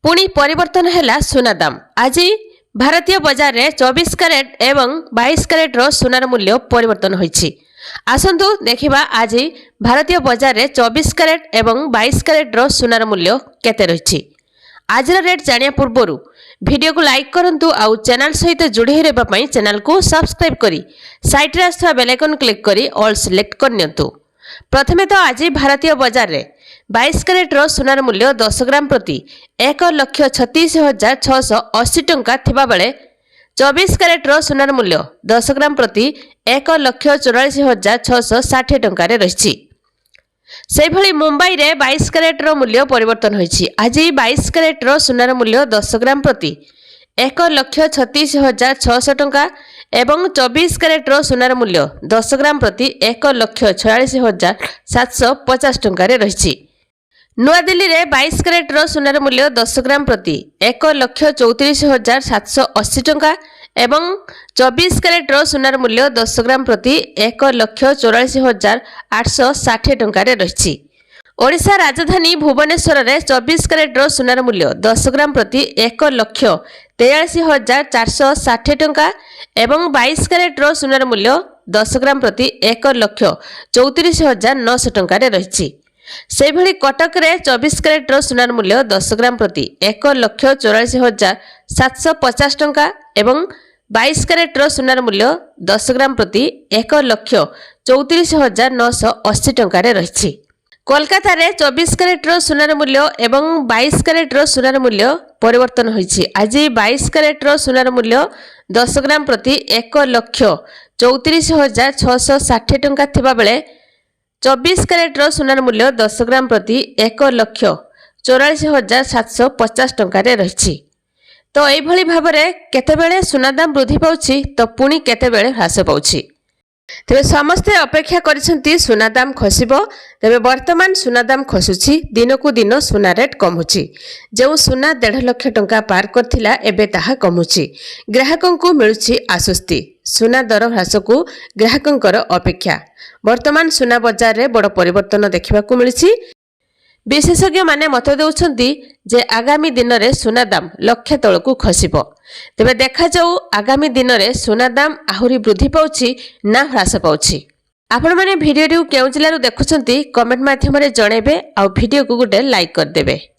पुणी परिवर्तन है सुना दाम। आज भारतीय बजार में 24 कैरेट एवं 22 कैरेट रो सुनार मूल्य परिवर्तन होइछि। आसंतु देखिबा आज भारतीय बजार में 24 कैरेट एवं 22 कैरेट रो सुनार मूल्य केते रहिछि। आज रेट जानिया पूर्व वीडियो को लाइक करंतु आउ चैनल सहित जोड़ी रहबा पई चैनल को सब्सक्राइब करी साइड रे आस्था बेल आइकन क्लिक करी ऑल सिलेक्ट करनियंतु। प्रथमे तो आज भारतीय बजार में 22 कैरेट रो सुनार मूल्य 10 ग्राम प्रति 1,36,680 टंका थिबा बेले 24 कैरेट रो सुनार मूल्य 10 ग्राम प्रति 1,44,660 टंका रे रहिछि। सेभली मुंबई रे 22 कैरेट रो मूल्य परिवर्तन होइछि। आज 22 कैरेट रो सुनार मूल्य 10 ग्राम प्रति 1,36,600 टंका एवं 24 कैरेट रो सुनार मूल्य 10 ग्राम प्रति 1,46,750 टंका रे रहिछि। नुआ दिल्ली रे 22 कैरेट रो सुनार मूल्य 10 ग्राम प्रति 1,34,780 टंका एवं 24 कैरेट रो सुनार मूल्य 10 ग्राम प्रति 1,44,860 टंका रे रहिछि। ओडिशा राजधानी भुवनेश्वर रे 24 कैरेट रो सुनार मूल्य 10 ग्राम प्रति 1,43,460 टंका एवं 22 कैरेट रो सुनार मूल्य 10 ग्राम प्रति 1,34,900 टंका रे रहिछि। सेभली कटक रे 24 कैरेट रो सुनार मूल्य 10 ग्राम प्रति 1,44,750 टंका एवं 22 कैरेट रो सुनार मूल्य 10 ग्राम प्रति 1,34,980 टंका रे रहिछि। कोलकाता रे 24 कैरेट रो सुनार मूल्य एवं 22 कैरेट रो सुनार मूल्य परिवर्तन होइछि। आज 22 कैरेट रो सुनार मूल्य 10 ग्राम प्रति 1,34,660 टंका थिबा बेले 24 कैरेट रो सुनार मूल्य 10 ग्राम प्रति 1,44,750 टंका रे रहिछि। तो एई भली भाबरे केतेबेले सुना दाम वृद्धि पाउछि तो पुणी केतेबेले ह्रास पाउछि। तेबे समस्ते अपेक्षा करिसंती सुना दाम खसिबो। तेबे वर्तमान सुना दाम खसुछि, दिनकु दिन सुना रेट कमुछि। जो सुना 1.5 लाख टंका पार करथिला एबे ताहा कमुछि। ग्राहकंकु मिलुछि आश्वस्ति। सुना दर ह्रासकु ग्राहकंकर अपेक्षा। वर्तमान सुना बाजार रे बड़ परिवर्तन देखिबाकु मिलुछि। विशेषज्ञ माने मत देउछंती जे आगामी दिन रे सुना दाम लक्ष्य तळकु खसिबो। तेबे देखा जाऊ आगामी दिन रे सुना दाम आहुरी वृद्धि पाउछि ना ह्रास पाउछि। आपण माने वीडियो केउ जिल्ला रु देखुछंती कमेंट माध्यम रे जणेबे आ वीडियो को गुटे लाइक कर देबे।